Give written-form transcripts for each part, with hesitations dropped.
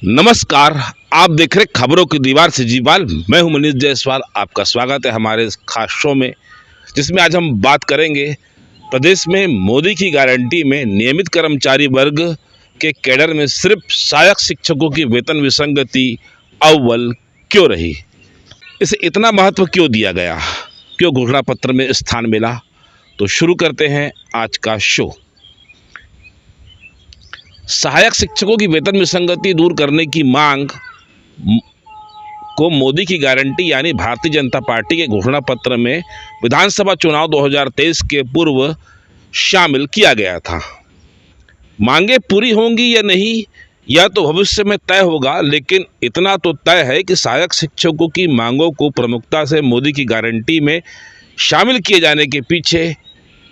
नमस्कार। आप देख रहे खबरों की दीवार से जीवाल। मैं हूं मनीष जायसवाल। आपका स्वागत है हमारे इस खास शो में, जिसमें आज हम बात करेंगे प्रदेश में मोदी की गारंटी में नियमित कर्मचारी वर्ग के कैडर में सिर्फ सहायक शिक्षकों की वेतन विसंगति अव्वल क्यों रही, इसे इतना महत्व क्यों दिया गया, क्यों घोषणा पत्र में स्थान मिला। तो शुरू करते हैं आज का शो। सहायक शिक्षकों की वेतन विसंगति दूर करने की मांग को मोदी की गारंटी यानी भारतीय जनता पार्टी के घोषणा पत्र में विधानसभा चुनाव 2023 के पूर्व शामिल किया गया था। मांगे पूरी होंगी या नहीं, यह तो भविष्य में तय होगा, लेकिन इतना तो तय है कि सहायक शिक्षकों की मांगों को प्रमुखता से मोदी की गारंटी में शामिल किए जाने के पीछे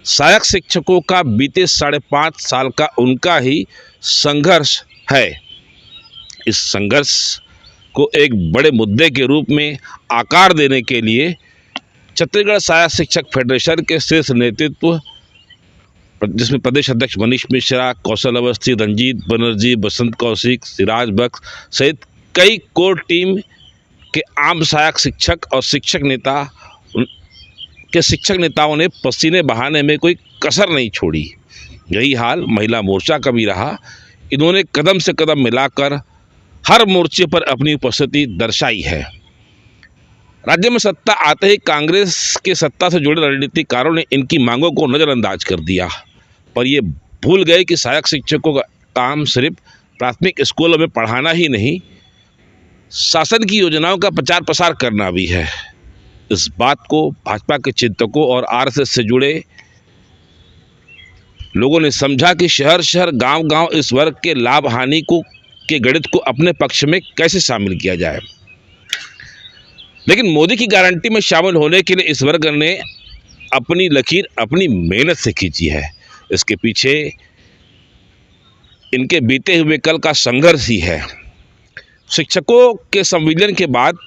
सहायक शिक्षकों का बीते 5.5 साल का उनका ही संघर्ष है। इस संघर्ष को एक बड़े मुद्दे के रूप में आकार देने के लिए छत्तीसगढ़ सहायक शिक्षक फेडरेशन के शीर्ष नेतृत्व, जिसमें प्रदेश अध्यक्ष मनीष मिश्रा, कौशल अवस्थी, रंजीत बनर्जी, बसंत कौशिक, सिराज बख्श सहित कई कोर टीम के आम सहायक शिक्षक और शिक्षक नेताओं ने पसीने बहाने में कोई कसर नहीं छोड़ी। यही हाल महिला मोर्चा का भी रहा। इन्होंने कदम से कदम मिलाकर हर मोर्चे पर अपनी उपस्थिति दर्शाई है। राज्य में सत्ता आते ही कांग्रेस के सत्ता से जुड़े रणनीतिकारों ने इनकी मांगों को नज़रअंदाज कर दिया, पर ये भूल गए कि सहायक शिक्षकों का काम सिर्फ प्राथमिक स्कूलों में पढ़ाना ही नहीं, शासन की योजनाओं का प्रचार प्रसार करना भी है। इस बात को भाजपा के चिंतकों और आरएसएस से जुड़े लोगों ने समझा कि शहर शहर गांव गांव इस वर्ग के लाभ हानि के गणित को अपने पक्ष में कैसे शामिल किया जाए। लेकिन मोदी की गारंटी में शामिल होने के लिए इस वर्ग ने अपनी लकीर अपनी मेहनत से खींची है। इसके पीछे इनके बीते हुए कल का संघर्ष ही है। शिक्षकों के संविलियन के बाद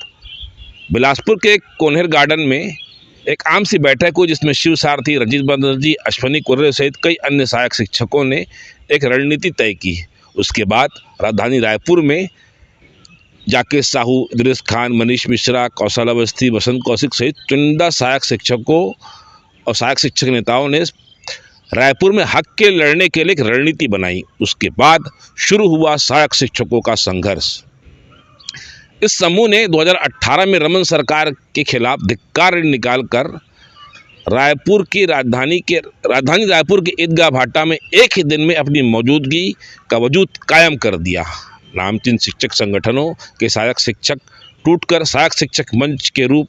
बिलासपुर के कोनेर गार्डन में एक आम सी बैठक हुई, जिसमें शिव सारथी, रंजीत बनर्जी, अश्वनी कुर्रे सहित कई अन्य सहायक शिक्षकों ने एक रणनीति तय की। उसके बाद राजधानी रायपुर में जाकेश साहू, इदरीस खान, मनीष मिश्रा, कौशल अवस्थी, बसंत कौशिक सहित चुनिंदा सहायक शिक्षकों और सहायक शिक्षक नेताओं ने रायपुर में हक के लड़ने के लिए एक रणनीति बनाई। उसके बाद शुरू हुआ सहायक शिक्षकों का संघर्ष। इस समूह ने 2018 में रमन सरकार के खिलाफ धिक्कार निकालकर राजधानी रायपुर के ईदगाह भाटा में एक ही दिन में अपनी मौजूदगी का वजूद कायम कर दिया। नामचीन शिक्षक संगठनों के सहायक शिक्षक टूटकर सहायक शिक्षक मंच के रूप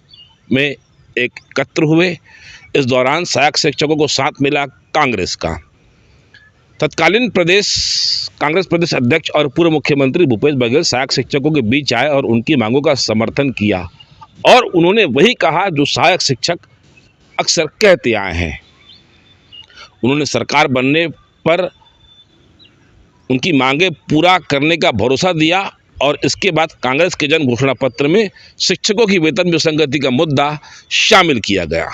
में एकत्र हुए। इस दौरान सहायक शिक्षकों को साथ मिला कांग्रेस का। तत्कालीन कांग्रेस प्रदेश अध्यक्ष और पूर्व मुख्यमंत्री भूपेश बघेल सहायक शिक्षकों के बीच आए और उनकी मांगों का समर्थन किया, और उन्होंने वही कहा जो सहायक शिक्षक अक्सर कहते आए हैं। उन्होंने सरकार बनने पर उनकी मांगें पूरा करने का भरोसा दिया, और इसके बाद कांग्रेस के जन घोषणा पत्र में शिक्षकों की वेतन विसंगति का मुद्दा शामिल किया गया।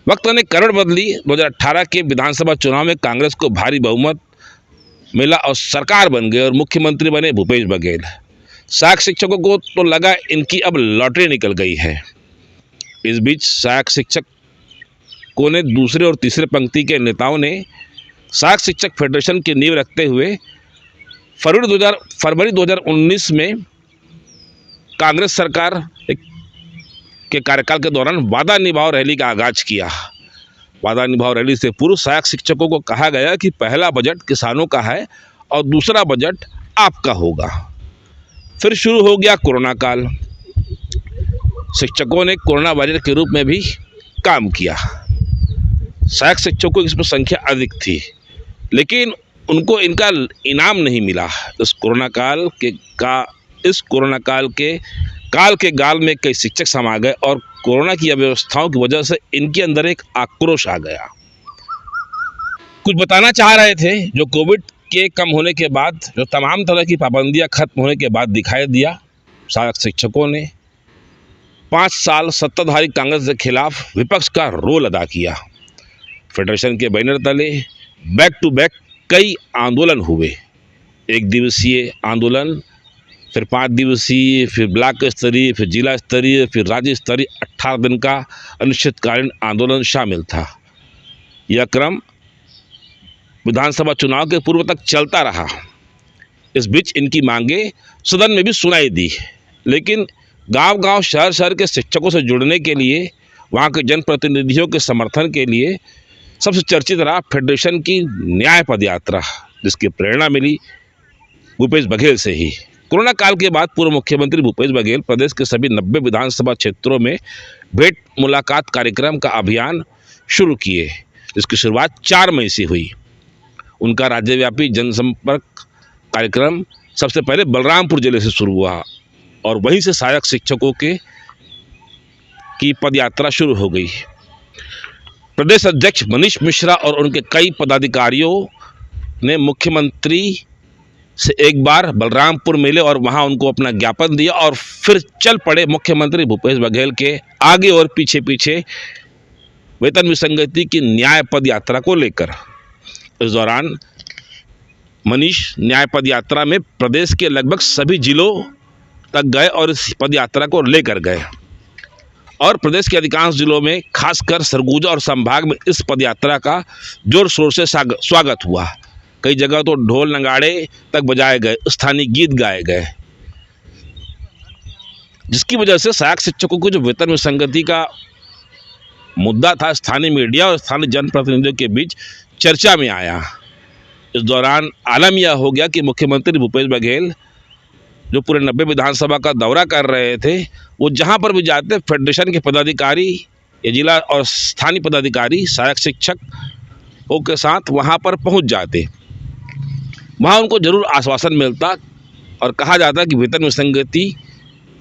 वक्त ने करवट बदली। 2018 के विधानसभा चुनाव में कांग्रेस को भारी बहुमत मिला और सरकार बन गई और मुख्यमंत्री बने भूपेश बघेल। सहायक शिक्षकों को तो लगा इनकी अब लॉटरी निकल गई है। इस बीच सहायक शिक्षकों ने दूसरे और तीसरे पंक्ति के नेताओं ने सहायक शिक्षक फेडरेशन की नींव रखते हुए फरवरी 2019 में कांग्रेस सरकार के कार्यकाल के दौरान वादा निभाओ रैली का आगाज किया। वादा निभाओ रैली से पूर्व सहायक शिक्षकों को कहा गया कि पहला बजट किसानों का है और दूसरा बजट आपका होगा। फिर शुरू हो गया कोरोना काल। शिक्षकों ने कोरोना वॉरियर के रूप में भी काम किया। सहायक शिक्षकों की इसमें संख्या अधिक थी, लेकिन उनको इनका इनाम नहीं मिला। इस कोरोना काल के गाल में कई शिक्षक समा गए और कोरोना की अव्यवस्थाओं की वजह से इनके अंदर एक आक्रोश आ गया। कुछ बताना चाह रहे थे जो कोविड के कम होने के बाद, जो तमाम तरह की पाबंदियां खत्म होने के बाद दिखाई दिया। सहायक शिक्षकों ने 5 साल सत्ताधारी कांग्रेस के खिलाफ विपक्ष का रोल अदा किया। फेडरेशन के बैनर तले बैक टू बैक कई आंदोलन हुए। 1 दिवसीय आंदोलन, फिर 5 दिवसीय, फिर ब्लॉक स्तरीय, फिर जिला स्तरीय, फिर राज्य स्तरीय 18 दिन का अनिश्चितकालीन आंदोलन शामिल था। यह क्रम विधानसभा चुनाव के पूर्व तक चलता रहा। इस बीच इनकी मांगें सदन में भी सुनाई दी, लेकिन गांव-गांव, शहर-शहर के शिक्षकों से जुड़ने के लिए, वहां के जनप्रतिनिधियों के समर्थन के लिए सबसे चर्चित रहा फेडरेशन की न्याय पदयात्रा, जिसकी प्रेरणा मिली भूपेश बघेल से ही। कोरोना काल के बाद पूर्व मुख्यमंत्री भूपेश बघेल प्रदेश के सभी 90 विधानसभा क्षेत्रों में भेंट मुलाकात कार्यक्रम का अभियान शुरू किए, जिसकी शुरुआत 4 मई से हुई। उनका राज्यव्यापी जनसंपर्क कार्यक्रम सबसे पहले बलरामपुर जिले से शुरू हुआ और वहीं से सहायक शिक्षकों की पदयात्रा शुरू हो गई। प्रदेश अध्यक्ष मनीष मिश्रा और उनके कई पदाधिकारियों ने मुख्यमंत्री से एक बार बलरामपुर मिले और वहां उनको अपना ज्ञापन दिया और फिर चल पड़े मुख्यमंत्री भूपेश बघेल के आगे और पीछे पीछे वेतन विसंगति की न्याय पदयात्रा को लेकर। इस दौरान मनीष न्याय पदयात्रा में प्रदेश के लगभग सभी जिलों तक गए और इस पदयात्रा को लेकर गए और प्रदेश के अधिकांश जिलों में, खासकर सरगुजा और संभाग में इस पदयात्रा का जोर शोर से स्वागत हुआ। कई जगह तो ढोल नगाड़े तक बजाए गए, स्थानीय गीत गाए गए, जिसकी वजह से सहायक शिक्षकों की जो वेतन विसंगति का मुद्दा था, स्थानीय मीडिया और स्थानीय जनप्रतिनिधियों के बीच चर्चा में आया। इस दौरान आलम यह हो गया कि मुख्यमंत्री भूपेश बघेल जो पूरे 90 विधानसभा का दौरा कर रहे थे, वो जहां पर भी जाते फेडरेशन के पदाधिकारी या जिला और स्थानीय पदाधिकारी सहायक शिक्षकों के साथ वहां पर पहुंच जाते। वहाँ उनको जरूर आश्वासन मिलता और कहा जाता कि वेतन विसंगति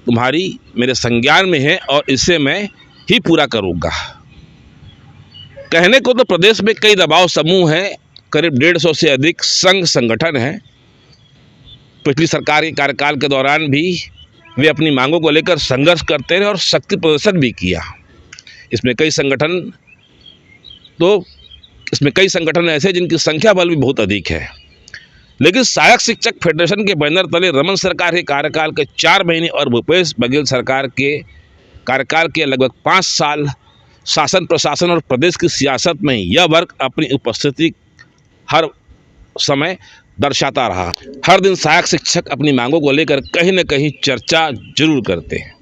तुम्हारी मेरे संज्ञान में है और इसे मैं ही पूरा करूँगा। कहने को तो प्रदेश में कई दबाव समूह हैं, करीब 150 से अधिक संघ संगठन हैं। पिछली सरकार के कार्यकाल के दौरान भी वे अपनी मांगों को लेकर संघर्ष करते रहे और शक्ति प्रदर्शन भी किया। इसमें कई संगठन ऐसे जिनकी संख्या बल भी बहुत अधिक है, लेकिन सहायक शिक्षक फेडरेशन के बैनर तले रमन सरकार के कार्यकाल के 4 महीने और भूपेश बघेल सरकार के कार्यकाल के लगभग 5 साल शासन, प्रशासन और प्रदेश की सियासत में यह वर्ग अपनी उपस्थिति हर समय दर्शाता रहा। हर दिन सहायक शिक्षक अपनी मांगों को लेकर कहीं न कहीं चर्चा जरूर करते हैं।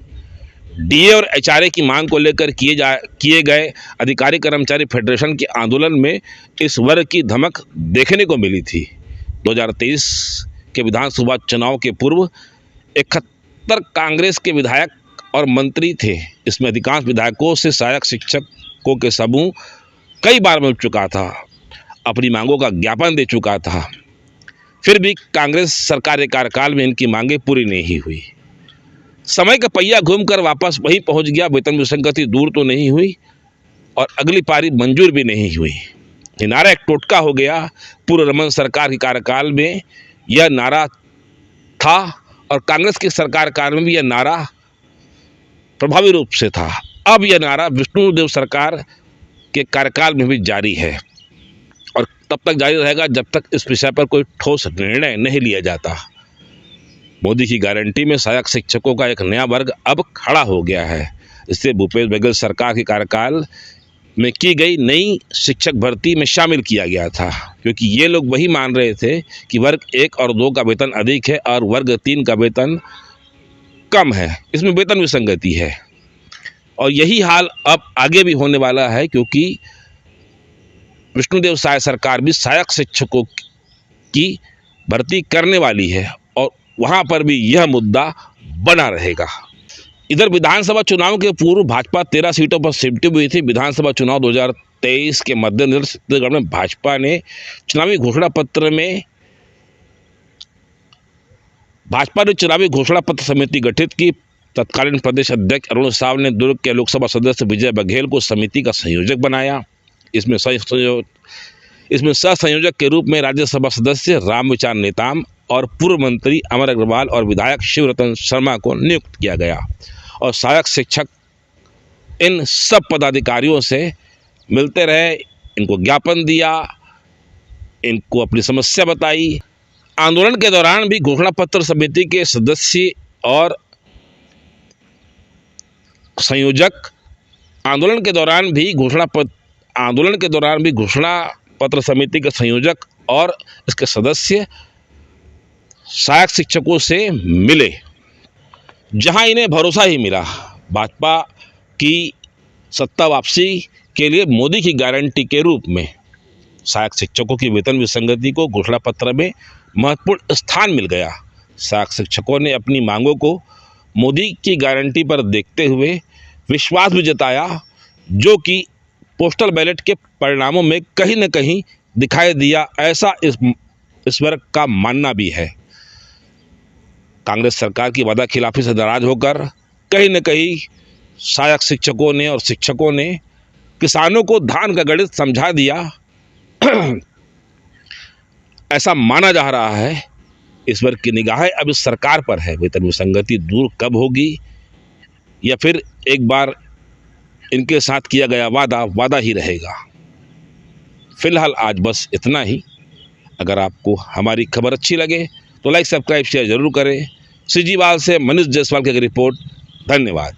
डीए और एचआरए की मांग को लेकर किए गए अधिकारी कर्मचारी फेडरेशन के आंदोलन में इस वर्ग की धमक देखने को मिली थी। 2023 के विधानसभा चुनाव के पूर्व 71 कांग्रेस के विधायक और मंत्री थे। इसमें अधिकांश विधायकों से सहायक शिक्षकों के समूह कई बार मिल चुका था, अपनी मांगों का ज्ञापन दे चुका था। फिर भी कांग्रेस सरकार के कार्यकाल में इनकी मांगें पूरी नहीं हुई। समय का पहिया घूमकर वापस वहीं पहुंच गया। वेतन विसंगति दूर तो नहीं हुई और अगली पारी मंजूर भी नहीं हुई। ये नारा एक टोटका हो गया। पूर्व रमन सरकार के कार्यकाल में यह नारा था और कांग्रेस की सरकार काल में भी यह नारा प्रभावी रूप से था। अब यह नारा विष्णुदेव सरकार के कार्यकाल में भी जारी है और तब तक जारी रहेगा जब तक इस विषय पर कोई ठोस निर्णय नहीं लिया जाता। मोदी की गारंटी में सहायक शिक्षकों का एक नया वर्ग अब खड़ा हो गया है। इससे भूपेश बघेल सरकार के कार्यकाल में की गई नई शिक्षक भर्ती में शामिल किया गया था, क्योंकि ये लोग वही मान रहे थे कि वर्ग 1 और 2 का वेतन अधिक है और वर्ग 3 का वेतन कम है। इसमें वेतन विसंगति है और यही हाल अब आगे भी होने वाला है, क्योंकि विष्णुदेव साय सरकार भी सहायक शिक्षकों की भर्ती करने वाली है और वहाँ पर भी यह मुद्दा बना रहेगा। इधर विधानसभा चुनाव के पूर्व भाजपा 13 सीटों पर सिमटी हुई थी। विधानसभा चुनाव 2023 के मद्देनजर छत्तीसगढ़ में भाजपा ने चुनावी घोषणा पत्र समिति गठित की। तत्कालीन प्रदेश अध्यक्ष अरुण साव ने दुर्ग के लोकसभा सदस्य विजय बघेल को समिति का संयोजक बनाया। इसमें सह-संयोजक के रूप में राज्यसभा सदस्य रामविचार नेताम और पूर्व मंत्री अमर अग्रवाल और विधायक शिवरतन शर्मा को नियुक्त किया गया और सहायक शिक्षक इन सब पदाधिकारियों से मिलते रहे, इनको ज्ञापन दिया, इनको अपनी समस्या बताई आंदोलन के दौरान भी घोषणा पत्र समिति के सदस्य और संयोजक आंदोलन के दौरान भी घोषणा पत्र समिति के संयोजक और इसके सदस्य सहायक शिक्षकों से मिले, जहां इन्हें भरोसा ही मिला भाजपा की सत्ता वापसी के लिए मोदी की गारंटी के रूप में। सहायक शिक्षकों की वेतन विसंगति को घोषणा पत्र में महत्वपूर्ण स्थान मिल गया। सहायक शिक्षकों ने अपनी मांगों को मोदी की गारंटी पर देखते हुए विश्वास भी जताया, जो कि पोस्टल बैलेट के परिणामों में कहीं न कहीं दिखाई दिया, ऐसा इस वर्ग का मानना भी है। कांग्रेस सरकार की वादा खिलाफी से नाराज होकर कहीं न कहीं सहायक शिक्षकों ने और शिक्षकों ने किसानों को धान का गणित समझा दिया, ऐसा माना जा रहा है। इस वर्ग की निगाहें अब इस सरकार पर है। वेतन विसंगति दूर कब होगी, या फिर एक बार इनके साथ किया गया वादा ही रहेगा। फिलहाल आज बस इतना ही। अगर आपको हमारी खबर अच्छी लगे तो लाइक, सब्सक्राइब, शेयर जरूर करें। सीजीवाल से मनीष जायसवाल की रिपोर्ट। धन्यवाद।